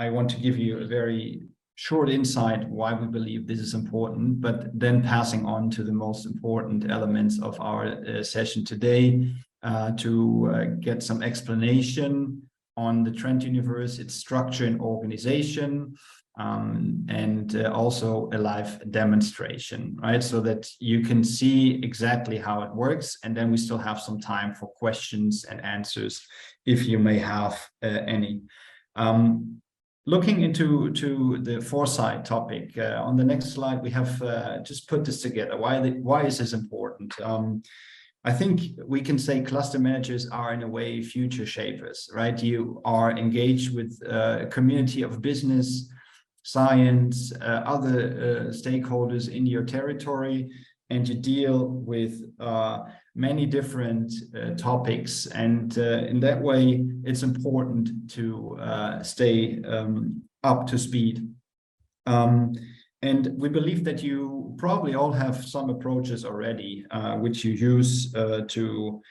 I want to give you a very short insight why we believe this is important, but then passing on to the most important elements of our session today to get some explanation on the Trend Universe, its structure and organization, and also a live demonstration, right? So that you can see exactly how it works. And then we still have some time for questions and answers if you may have any. Looking into the foresight topic, on the next slide, we have just put this together. Why is this important? I think we can say cluster managers are in a way future shapers, right? You are engaged with a community of business, science, other stakeholders in your territory, and you deal with many different topics. And in that way, it's important to stay up to speed. And we believe that you probably all have some approaches already, which you use to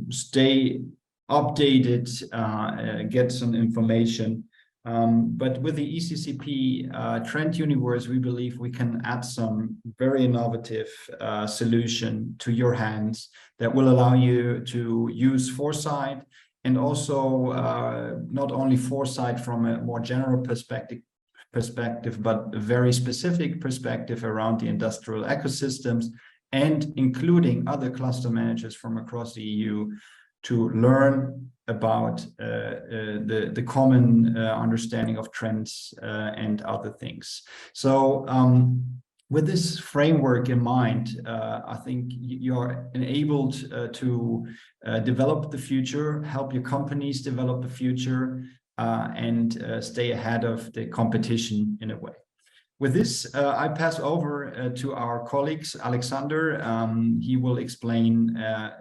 stay updated, get some information. But with the ECCP Trend Universe, we believe we can add some very innovative solution to your hands that will allow you to use foresight, and also not only foresight from a more general perspective, but a very specific perspective around the industrial ecosystems, and including other cluster managers from across the EU to learn about the common understanding of trends and other things. So with this framework in mind, I think you're enabled to develop the future, help your companies develop the future, and stay ahead of the competition in a way. With this, I pass over to our colleagues, Alexander. He will explain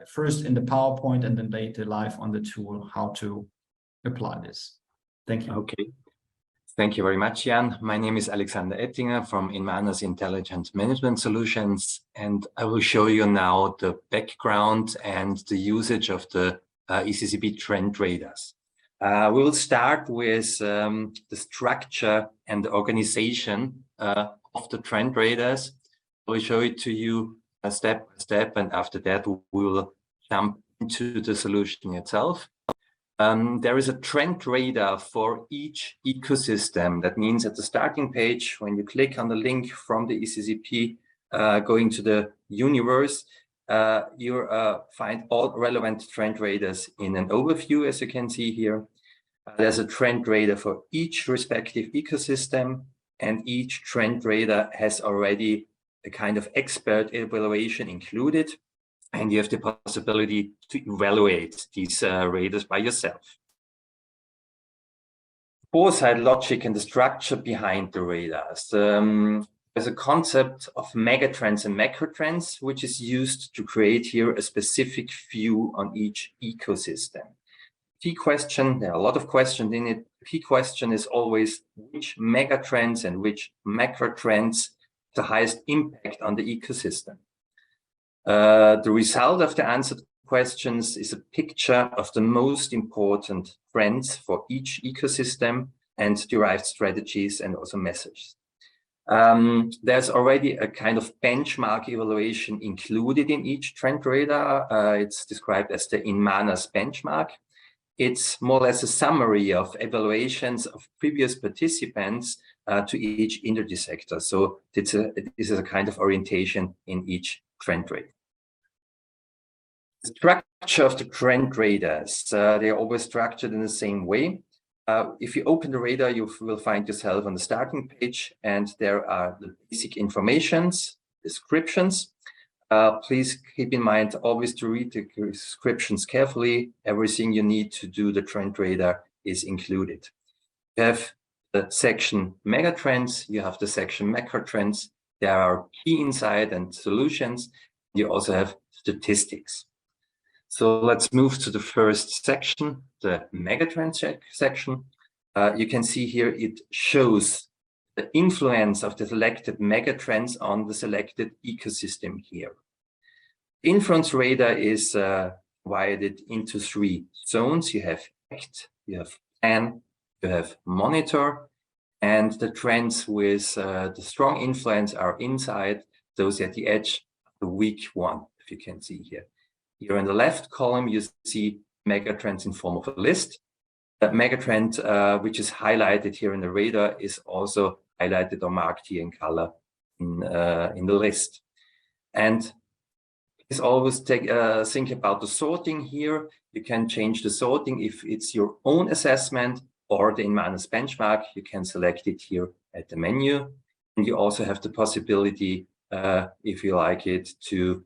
first in the PowerPoint and then later live on the tool how to apply this. Thank you. Okay. Thank you very much, Jan. My name is Alexander Ettinger from Inmana's Intelligent Management Solutions, and I will show you now the background and the usage of the ECCP Trend Radars. We will start with the structure and the organization of the Trend Radars. I will show it to you step by step, and after that we will jump into the solution itself. There is a Trend Radar for each ecosystem. That means at the starting page, when you click on the link from the ECCP going to the universe, you find all relevant Trend Radars in an overview, as you can see here. There's a Trend Radar for each respective ecosystem, and each Trend Radar has already a kind of expert evaluation included, and you have the possibility to evaluate these radars by yourself. Foresight logic and the structure behind the radars. There's a concept of megatrends and macrotrends, which is used to create here a specific view on each ecosystem. Key question, there are a lot of questions in it. Key question is always which megatrends and which macrotrends the highest impact on the ecosystem. The result of the answered questions is a picture of the most important trends for each ecosystem and derived strategies and also messages. There's already a kind of benchmark evaluation included in each Trend Radar. It's described as the Inmana's benchmark. It's more or less a summary of evaluations of previous participants to each industry sector. So this is a kind of orientation in each Trend Radar. The structure of the Trend Radars, they are always structured in the same way. If you open the radar, you will find yourself on the starting page, and there are the basic informations, descriptions. Please keep in mind always to read the descriptions carefully. Everything you need to do the Trend Radar is included. You have the section Megatrends, you have the section Macrotrends. There are key insight and solutions. You also have statistics. So let's move to the first section, the Megatrends section. You can see here it shows the influence of the selected megatrends on the selected ecosystem here. Influence radar is divided into 3 zones. You have ACT, you have PLAN, you have monitor, and the trends with the strong influence are inside, those at the edge, the weak one, if you can see here. Here in the left column, you see megatrends in form of a list. That megatrend, which is highlighted here in the radar, is also highlighted or marked here in color in the list. And please always think about the sorting here. You can change the sorting if it's your own assessment or the Inmanis benchmark. You can select it here at the menu. And you also have the possibility, if you like it, to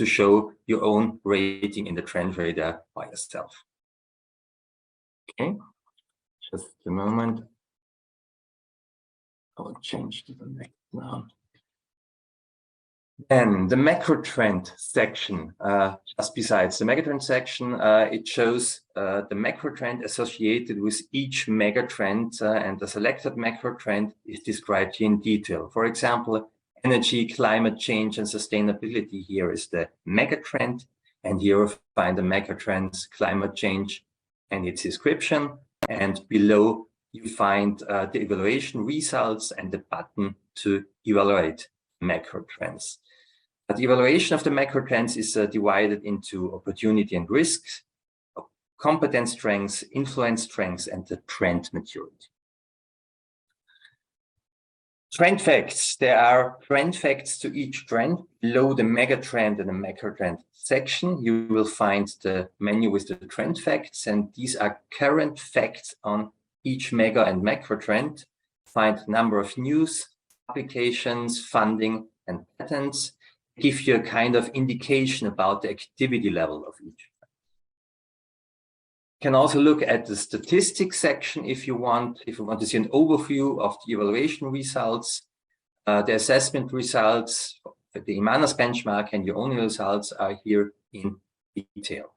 show your own rating in the trend radar by yourself. Okay, just a moment. I will change to the next now. Then the macro trend section, just besides the megatrend section, it shows the macro trend associated with each megatrend, and the selected macro trend is described here in detail. For example, energy, climate change, and sustainability here is the megatrend, and here you find the megatrends, climate change, and its description, and below you find the evaluation results and the button to evaluate macro trends. The evaluation of the macro trends is divided into opportunity and risks, competence strengths, influence strengths, and the trend maturity. Trend facts. There are trend facts to each trend. Below the mega trend and the macro trend section, you will find the menu with the trend facts, and these are current facts on each mega and macro trend. Find number of news, applications, funding, and patents. Give you a kind of indication about the activity level of each. You can also look at the statistics section if you want to see an overview of the evaluation results, the assessment results, the Inmanis benchmark, and your own results are here in detail.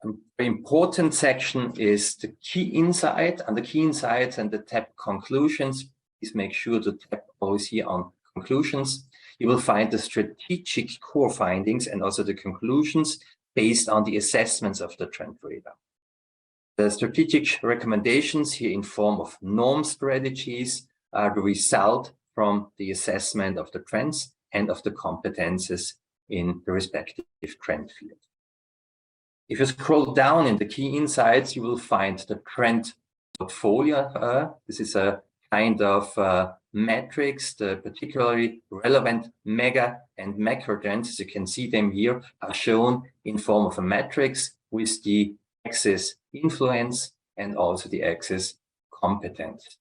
A very important section is the key insight. And the key insights and the tab conclusions, please make sure to tap always here on conclusions. You will find the strategic core findings and also the conclusions based on the assessments of the trend radar. The strategic recommendations here in form of norm strategies are the result from the assessment of the trends and of the competences in the respective trend field. If you scroll down in the key insights, you will find the trend portfolio. This is a kind of metrics, the particularly relevant mega and macro trends, as you can see them here, are shown in form of a matrix with the axis influence and also the axis competence.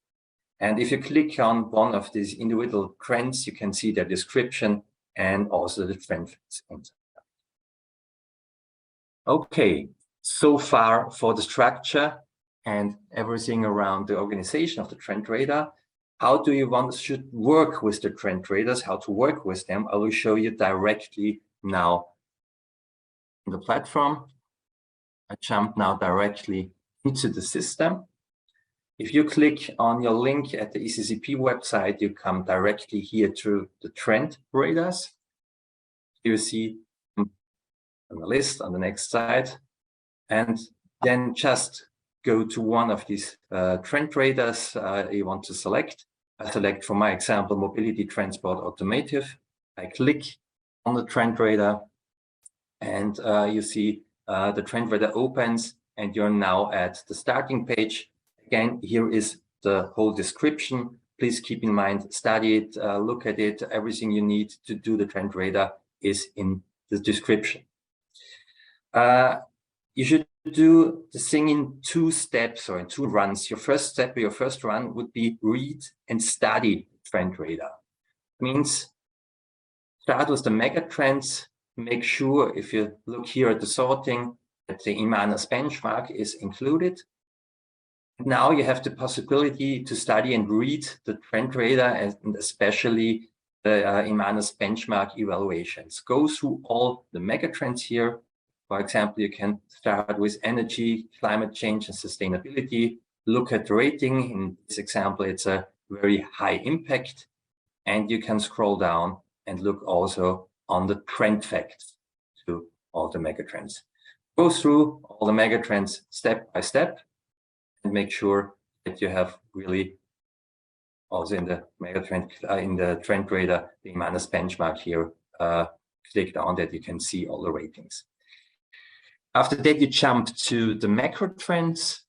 And if you click on one of these individual trends, you can see their description and also the trend facts. Okay, so far for the structure and everything around the organization of the trend radar. How do you should work with the trend radars, how to work with them? I will show you directly now in the platform. I jump now directly into the system. If you click on your link at the ECCP website, you come directly here to the trend radars. You see on the list on the next slide, and then just go to one of these trend radars you want to select. I select, for my example, mobility, transport, automotive. I click on the trend radar, and you see the trend radar opens, and you're now at the starting page. Again, here is the whole description. Please keep in mind, study it, look at it. Everything you need to do the trend radar is in the description. You should do the thing in 2 steps or in 2 runs. Your first step, your first run would be read and study trend radar. Means start with the mega trends. Make sure, if you look here at the sorting, that the Inmanis benchmark is included. Now you have the possibility to study and read the trend radar and especially the Inmanis benchmark evaluations. Go through all the mega trends here. For example, you can start with energy, climate change, and sustainability. Look at the rating. In this example, it's a very high impact. And you can scroll down and look also on the trend facts to all the megatrends. Go through all the megatrends step by step and make sure that you have really also in the megatrend, in the trend radar, the minus benchmark here, clicked on that you can see all the ratings. After that, you jump to the macro trends.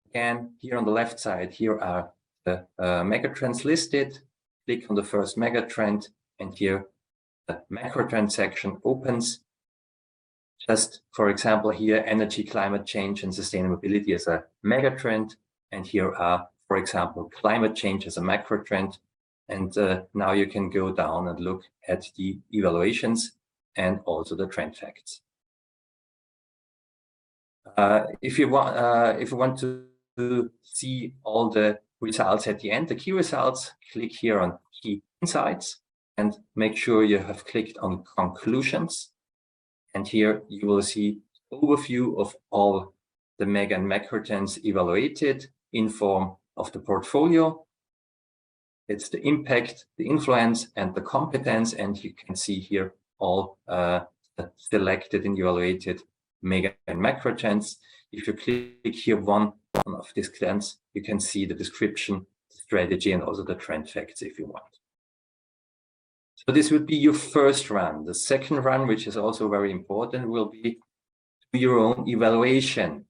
Again, here on the left side, here are the megatrends listed. Click on the first megatrend, and here the macro trend section opens. Just for example, here energy, climate change, and sustainability as a megatrend, and here are, for example, climate change as a macro trend. And now you can go down and look at the evaluations and also the trend facts. If you want to see all the results at the end, the key results, click here on key insights and make sure you have clicked on conclusions. And here you will see overview of all the mega and macro trends evaluated in form of the portfolio. It's the impact, the influence, and the competence. And you can see here all selected and evaluated mega and macro trends. If you click here one of these trends, you can see the description, strategy, and also the trend facts if you want. So this would be your first run. The second run, which is also very important, will be your own evaluation.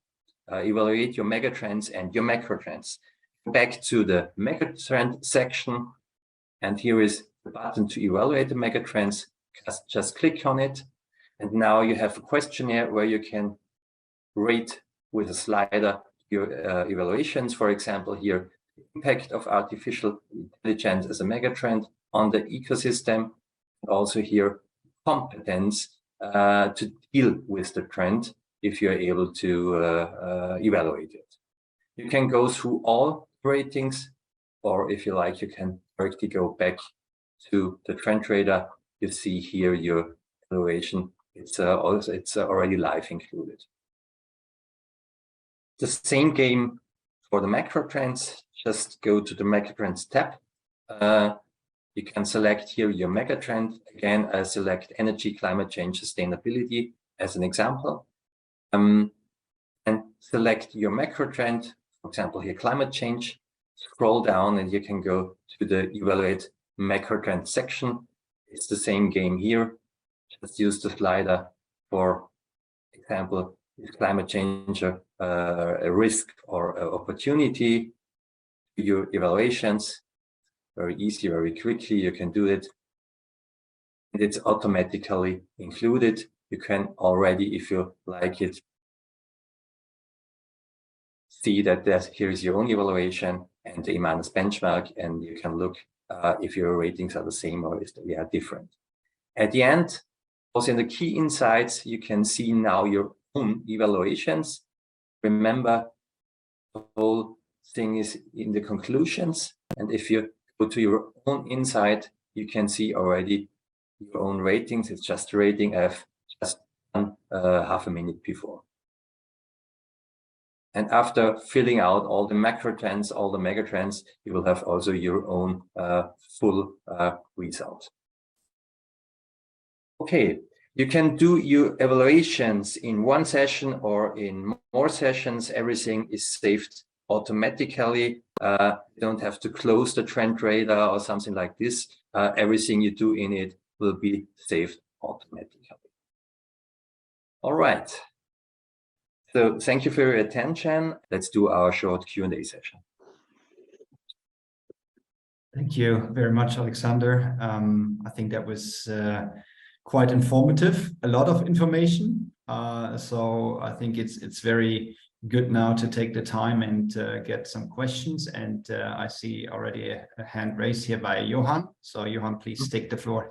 Evaluate your mega trends and your macro trends. Back to the mega trend section, and here is the button to evaluate the mega trends. Just click on it, and now you have a questionnaire where you can rate with a slider your evaluations. For example, here, the impact of artificial intelligence as a mega trend on the ecosystem, and also here competence to deal with the trend if you're able to evaluate it. You can go through all ratings, or if you like, you can directly go back to the trend radar. You see here your evaluation. It's already live included. The same game for the macro trends. Just go to the macro trends tab. You can select here your mega trend. Again, I select energy, climate change, sustainability as an example. And select your macro trend, for example, here climate change. Scroll down and you can go to the evaluate macro trend section. It's the same game here. Just use the slider. For example, is climate change a risk or an opportunity? Your evaluations, very easy, very quickly, you can do it. And it's automatically included. You can already, if you like it, see that here is your own evaluation and the minus benchmark, and you can look if your ratings are the same or if they are different. At the end, also in the key insights, you can see now your own evaluations. Remember, the whole thing is in the conclusions, and if you go to your own insight, you can see already your own ratings. It's just a rating I've just done half a minute before. And after filling out all the macro trends, all the mega trends, you will have also your own full result. Okay, you can do your evaluations in one session or in more sessions. Everything is saved automatically. You don't have to close the trend radar or something like this. Everything you do in it will be saved automatically. All right. So thank you for your attention. Let's do our short Q&A session. Thank you very much, Alexander. I think that was quite informative, a lot of information. So I think it's very good now to take the time and get some questions. And I see already a hand raised here by Johan. So Johan, please take the floor.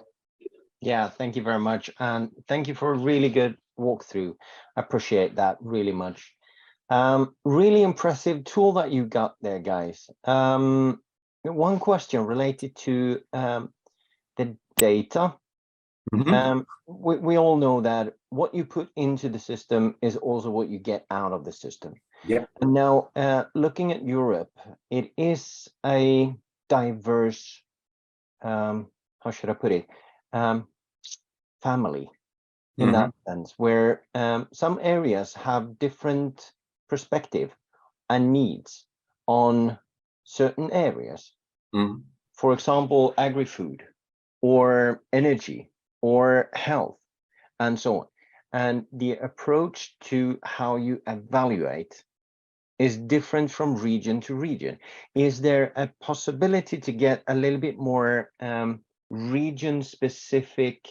Yeah, thank you very much. And thank you for a really good walkthrough. I appreciate that really much. Really impressive tool that you got there, guys. One question related to the data. Mm-hmm. We all know that what you put into the system is also what you get out of the system. Yeah. And now, looking at Europe, it is a diverse, how should I put it, family. in that sense, where some areas have different perspective and needs on certain areas. For example, agri-food or energy or health and so on. And the approach to how you evaluate is different from region to region. Is there a possibility to get a little bit more region-specific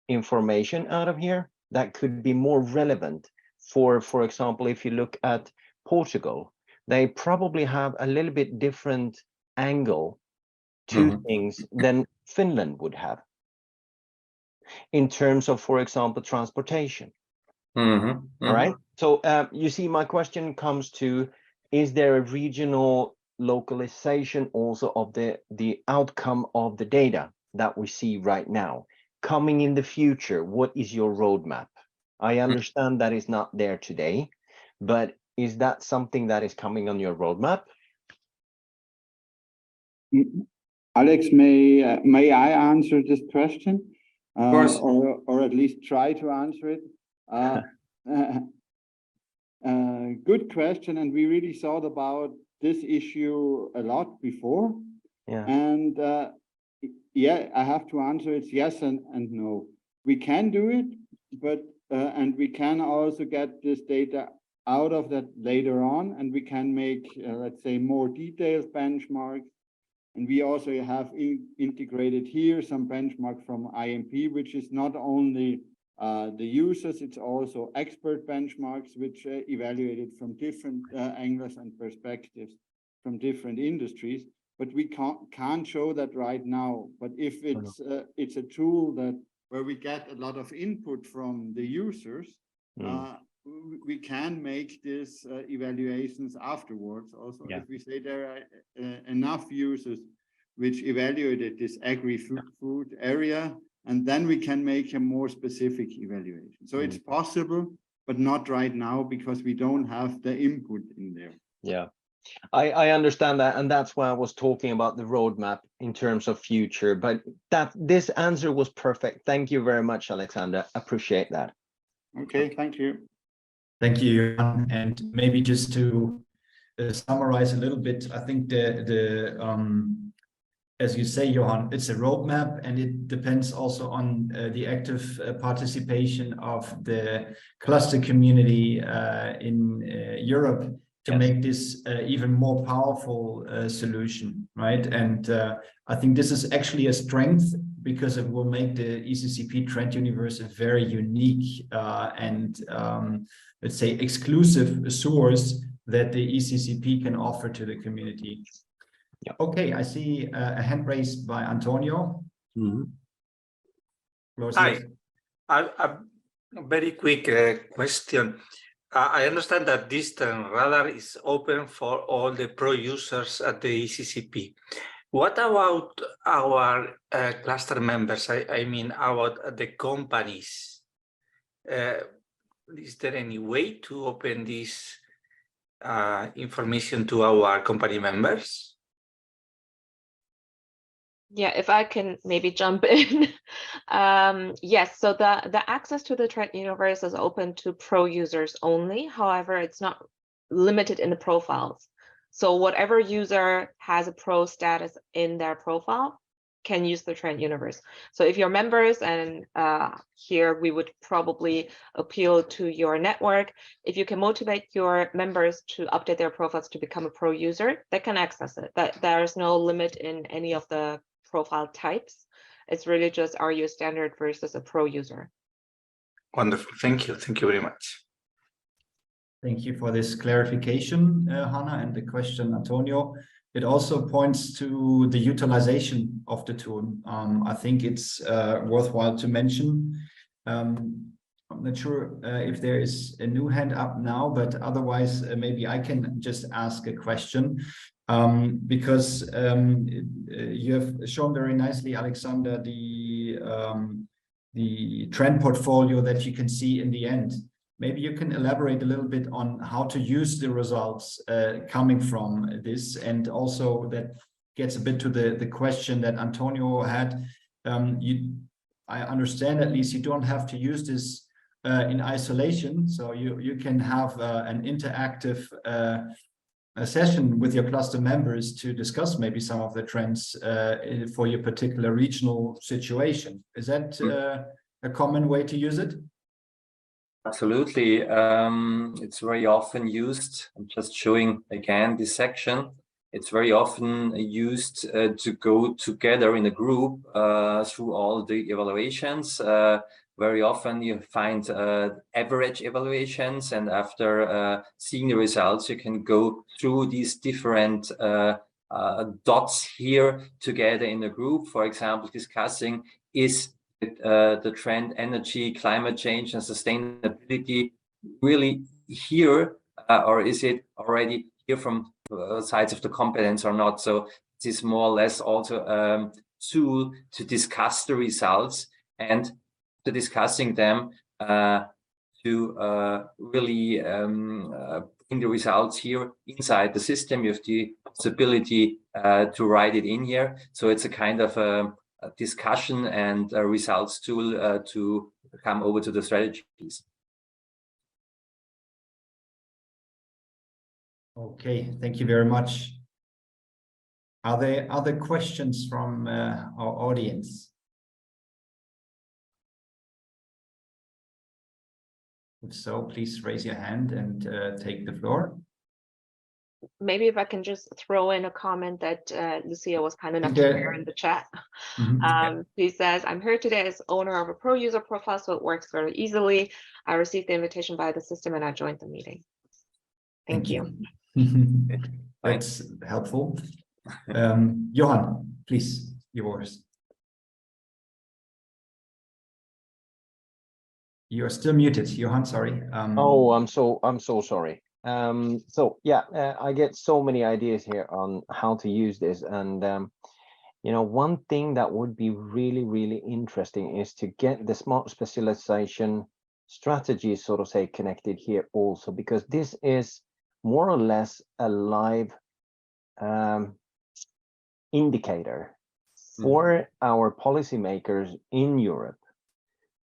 information out of here that could be more relevant for example, if you look at Portugal, they probably have a little bit different angle to things than Finland would have in terms of, for example, transportation. All right. So you see, my question comes to, is there a regional localization also of the outcome of the data that we see right now? Coming in the future, what is your roadmap? I understand that is not there today, but is that something that is coming on your roadmap? Alex, may I answer this question? Of course. Or at least try to answer it. Good question, and we really thought about this issue a lot before. Yeah. And yeah, I have to answer it yes and no. We can do it, but and we can also get this data out of that later on, and we can make let's say more detailed benchmarks. And we also have integrated here some benchmark from IMP, which is not only the users, it's also expert benchmarks, which evaluated from different angles and perspectives from different industries. But we can't show that right now. But if it's a tool where we get a lot of input from the users, we can make these evaluations afterwards. Also, if we say there are enough users which evaluated this agri-food area, and then we can make a more specific evaluation. So it's possible, but not right now because we don't have the input in there. Yeah, I understand that, and that's why I was talking about the roadmap in terms of future. But this answer was perfect. Thank you very much, Alexander. Appreciate that. Okay, thank you. Thank you, Johan. And maybe just to summarize a little bit, I think as you say, Johan, it's a roadmap, and it depends also on the active participation of the cluster community in Europe to make this even more powerful solution, right? And I think this is actually a strength because it will make the ECCP Trend Universe a very unique and let's say exclusive source that the ECCP can offer to the community. Yeah. Okay, I see a hand raised by Antonio. Hi, a very quick question. I understand that distant radar is open for all the pro users at the ECCP. What about our cluster members? I mean, about the companies. Is there any way to open this information to our company members? Yeah, if I can maybe jump in. Yes, so the access to the Trend Universe is open to pro users only. However, it's not limited in the profiles. So whatever user has a pro status in their profile can use the Trend Universe. So if you're members, and here we would probably appeal to your network, if you can motivate your members to update their profiles to become a pro user, they can access it. There's no limit in any of the profile types. It's really just, are you a standard versus a pro user? Wonderful. Thank you. Thank you very much. Thank you for this clarification, Hannah, and the question, Antonio. It also points to the utilization of the tool. I think it's worthwhile to mention. I'm not sure if there is a new hand up now, but otherwise maybe I can just ask a question. Because you have shown very nicely, Alexander, the trend portfolio that you can see in the end. Maybe you can elaborate a little bit on how to use the results coming from this, and also that gets a bit to the question that Antonio had. I understand at least you don't have to use this in isolation. So you can have an interactive a session with your cluster members to discuss maybe some of the trends for your particular regional situation. Is that a common way to use it? Absolutely. It's very often used. I'm just showing again this section. It's very often used to go together in a group through all the evaluations. Very often you find average evaluations, and after seeing the results, you can go through these different dots here together in a group. For example, discussing is the trend energy, climate change, and sustainability really here, or is it already here from sides of the competence or not? So this is more or less also a tool to discuss the results, and to discussing them to really bring the results here inside the system. You have the possibility to write it in here. So it's a kind of a discussion and a results tool to come over to the strategies. Okay, thank you very much. Are there other questions from our audience? If so, please raise your hand and take the floor. Maybe if I can just throw in a comment that Lucia was kind enough to share in the chat. She says, I'm here today as owner of a pro user profile, so it works very easily. I received the invitation via the system and I joined the meeting. Thank you. That's helpful. Johan, please, yours. You're still muted, Johan, sorry. Oh, I'm so sorry. So yeah, I get so many ideas here on how to use this, and you know, one thing that would be really interesting is to get the smart specialization strategy, so to say, connected here also, because this is more or less a live indicator for our policymakers in Europe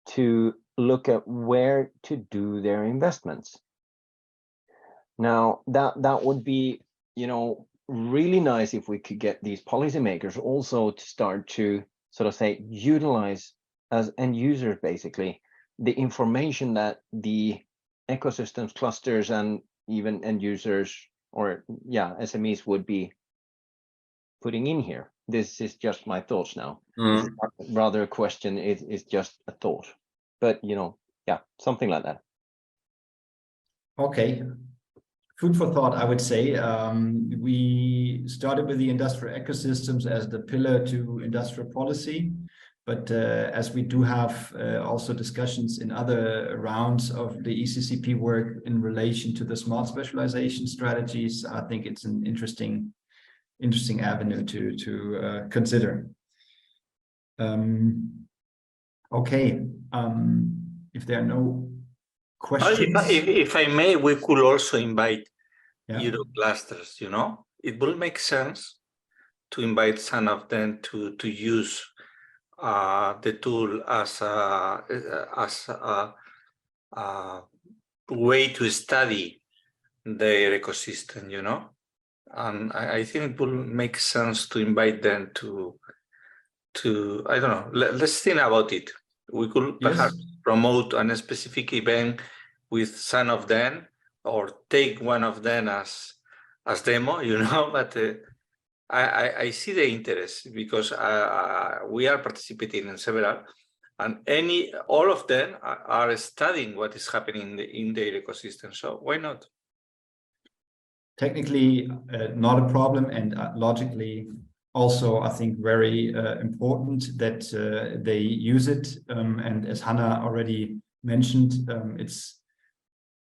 to look at where to do their investments. Now, that would be, you know, really nice if we could get these policymakers also to start to sort of say utilize as end users basically the information that the ecosystems, clusters, and even end users, or yeah, SMEs would be putting in here. This is just my thoughts now. It's not rather a question, it's just a thought. But you know, yeah, something like that. Okay. Food for thought, I would say. We started with the industrial ecosystems as the pillar to industrial policy, but as we do have also discussions in other rounds of the ECCP work in relation to the smart specialization strategies, I think it's an interesting avenue to consider. Okay, if there are no questions. If I may, we could also invite Euro clusters, you know? It will make sense to invite some of them to use the tool as a way to study their ecosystem, you know? And I think it will make sense to invite them to I don't know, let's think about it. We could perhaps promote a specific event with some of them, or take one of them as demo, you know, but I see the interest because we are participating in several, and all of them are studying what is happening in their ecosystem. So why not? Technically, not a problem, and logically also, I think, very important that they use it. And as Hannah already mentioned, it's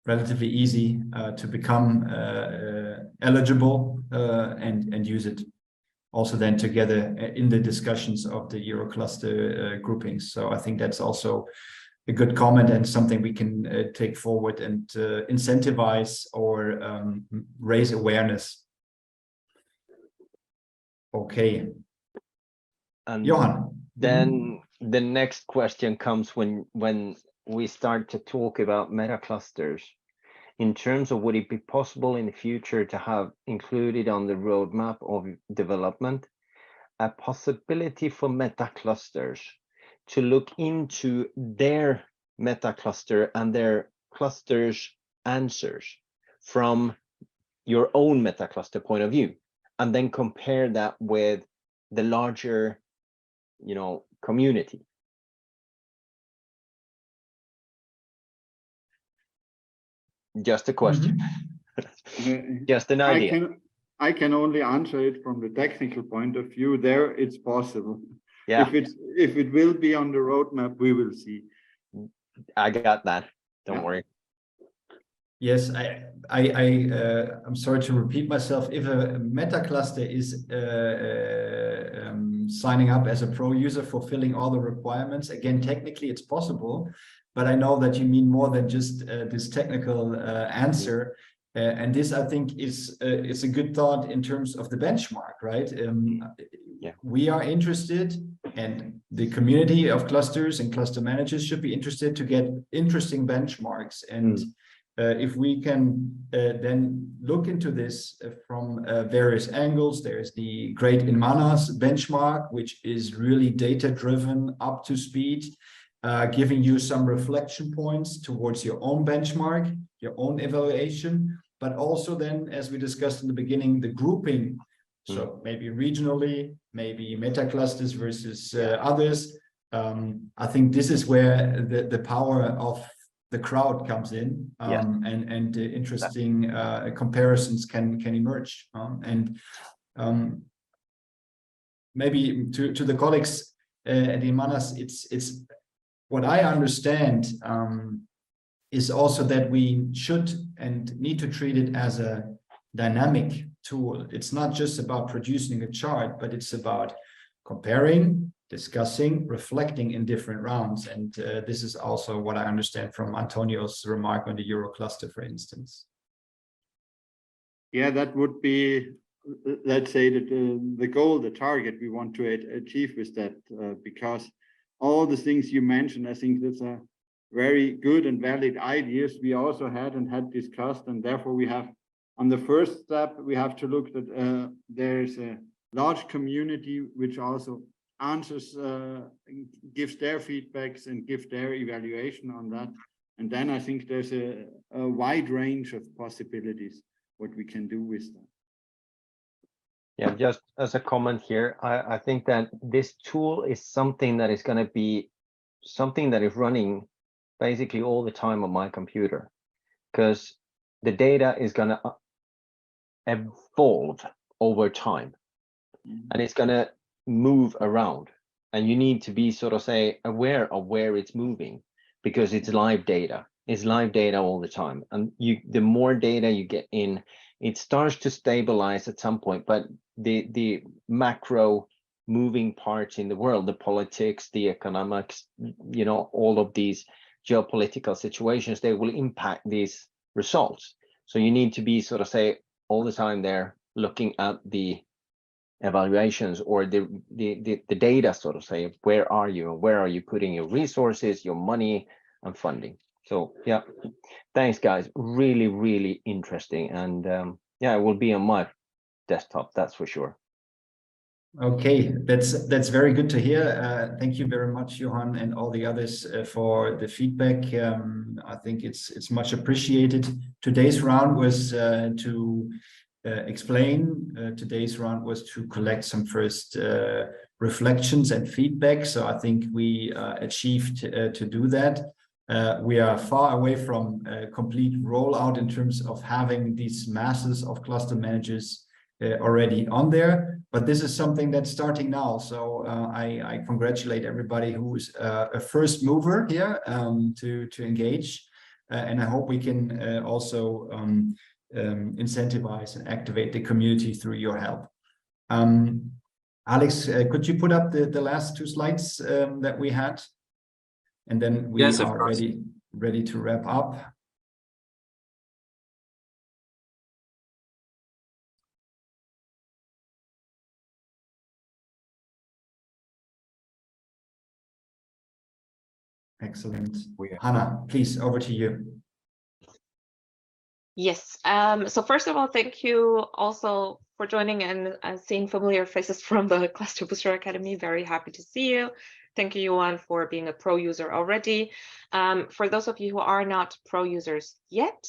relatively easy to become eligible and use it also then together in the discussions of the Eurocluster groupings. So I think that's also a good comment and something we can take forward and incentivize or raise awareness. Okay. And Johan. then the next question comes when we start to talk about meta clusters in terms of would it be possible in the future to have included on the roadmap of development a possibility for meta clusters to look into their meta cluster and their clusters answers from your own meta cluster point of view, and then compare that with the larger, you know, community. Just a question. Just an idea. I can only answer it from the technical point of view. There, it's possible. Yeah. If it will be on the roadmap, we will see. I got that. Don't Yeah. worry. Yes, I'm sorry to repeat myself. If a meta cluster is signing up as a pro user, fulfilling all the requirements, again, technically it's possible, but I know that you mean more than just this technical answer. And this, I think, is a good thought in terms of the benchmark, right? Yeah. We are interested, and the community of clusters and cluster managers should be interested to get interesting benchmarks. And if we can then look into this from various angles, there's the great Inmanas benchmark, which is really data-driven, up to speed, giving you some reflection points towards your own benchmark, your own evaluation, but also then, as we discussed in the beginning, the grouping. So maybe regionally, maybe meta clusters versus others. I think this is where the power of the crowd comes in, and interesting comparisons can emerge. Maybe to the colleagues at Inmanas, it's what I understand is also that we should and need to treat it as a dynamic tool. It's not just about producing a chart, but it's about comparing, discussing, reflecting in different rounds. And this is also what I understand from Antonio's remark on the Euro cluster, for instance. Yeah, that would be, let's say, that the goal, the target we want to achieve with that, because all the things you mentioned, I think that's a very good and valid ideas we also had discussed, and therefore we have, on the first step, we have to look that there's a large community which also answers, gives their feedbacks and gives their evaluation on that. And then I think there's a wide range of possibilities what we can do with that. Yeah, just as a comment here, I think that this tool is something that is going to be something that is running basically all the time on my computer, because the data is going to evolve over time, and it's going to move around, and you need to be sort of say aware of where it's moving, because it's live data. It's live data all the time, and the more data you get in, it starts to stabilize at some point, but the macro moving parts in the world, the politics, the economics, you know, all of these geopolitical situations, they will impact these results. So you need to be sort of say all the time there looking at the evaluations or the data, sort of say, where are you putting your resources, your money and funding. So yeah, thanks guys, really, really interesting. And yeah, it will be on my desktop, that's for sure. Okay, that's very good to hear. Thank you very much, Johan, and all the others for the feedback. I think it's much appreciated. Today's round was to explain. Today's round was to collect some first reflections and feedback. So I think we achieved to do that. We are far away from a complete rollout in terms of having these masses of cluster managers already on there, but this is something that's starting now. So I congratulate everybody who is a first mover here to engage, and I hope we can also incentivize and activate the community through your help. Alex, could you put up the last two slides that we had? And then we are ready to wrap up. Excellent. Hannah, please, over to you. Yes. So first of all, thank you also for joining and seeing familiar faces from the Cluster Booster Academy. Very happy to see you. Thank you, Yuan, for being a pro user already. For those of you who are not pro users yet,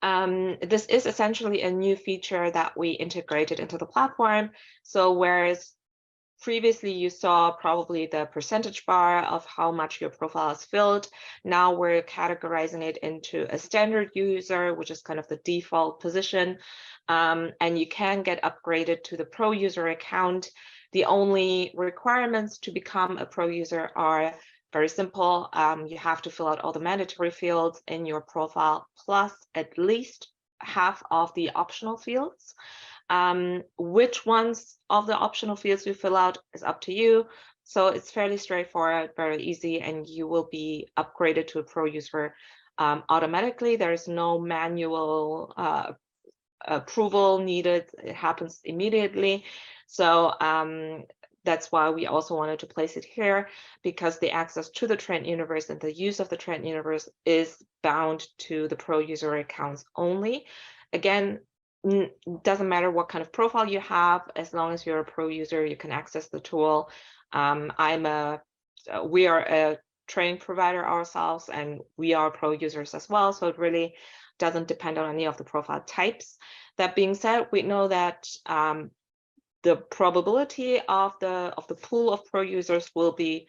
this is essentially a new feature that we integrated into the platform. So whereas previously you saw probably the percentage bar of how much your profile is filled, now we're categorizing it into a standard user, which is kind of the default position, and you can get upgraded to the pro user account. The only requirements to become a pro user are very simple. You have to fill out all the mandatory fields in your profile, plus at least half of the optional fields. Which ones of the optional fields you fill out is up to you. So it's fairly straightforward, very easy, and you will be upgraded to a pro user automatically. There is no manual approval needed. It happens immediately. So that's why we also wanted to place it here, because the access to the Trend Universe and the use of the Trend Universe is bound to the pro user accounts only. Again, doesn't matter what kind of profile you have, as long as you're a pro user, you can access the tool. We are a training provider ourselves, and we are pro users as well. So it really doesn't depend on any of the profile types. That being said, we know that the probability of the pool of pro users will be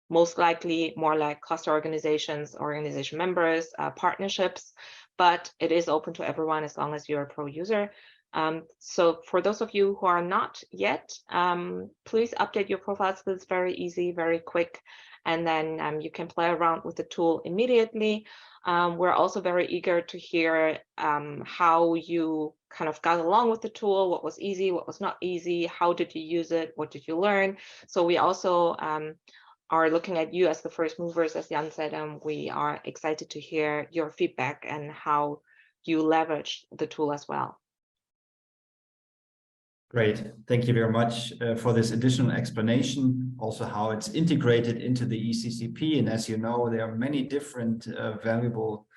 most likely more like cluster organizations, organization members, partnerships, but it is open to everyone as long as you're a pro user. So for those of you who are not yet, please update your profiles. It's very easy, very quick, and then you can play around with the tool immediately. We're also very eager to hear how you kind of got along with the tool, what was easy, what was not easy, how did you use it, what did you learn. So we also are looking at you as the first movers, as Jan said, and we are excited to hear your feedback and how you leverage the tool as well. Great. Thank you very much for this additional explanation, also how it's integrated into the ECCP. And as you know, there are many different valuable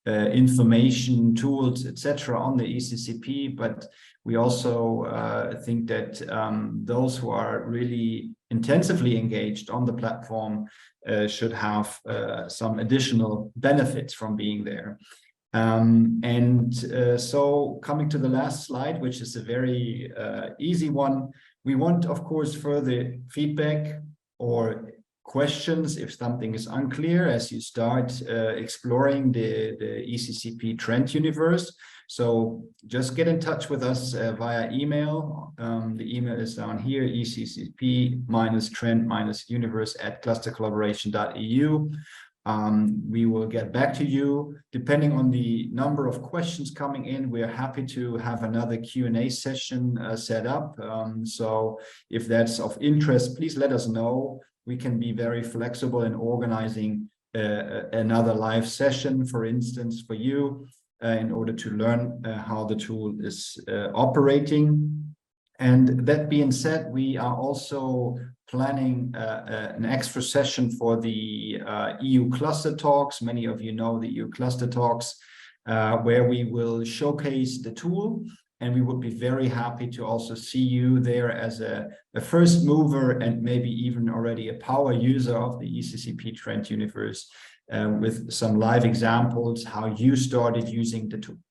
information tools, etc., on the ECCP, but we also think that those who are really intensively engaged on the platform should have some additional benefits from being there. So coming to the last slide, which is a very easy one, we want, of course, further feedback or questions if something is unclear as you start exploring the ECCP Trend Universe. So just get in touch with us via email. The email is down here, ECCP-Trend-Universe@clustercollaboration.eu. We will get back to you depending on the number of questions coming in. We are happy to have another Q&A session set up. So if that's of interest, please let us know. We can be very flexible in organizing another live session, for instance, for you in order to learn how the tool is operating. And that being said, we are also planning an extra session for the EU Cluster Talks. Many of you know the EU Cluster Talks, where we will showcase the tool. And we would be very happy to also see you there as a first mover and maybe even already a power user of the ECCP Trend Universe with some live examples, how you started using the tool.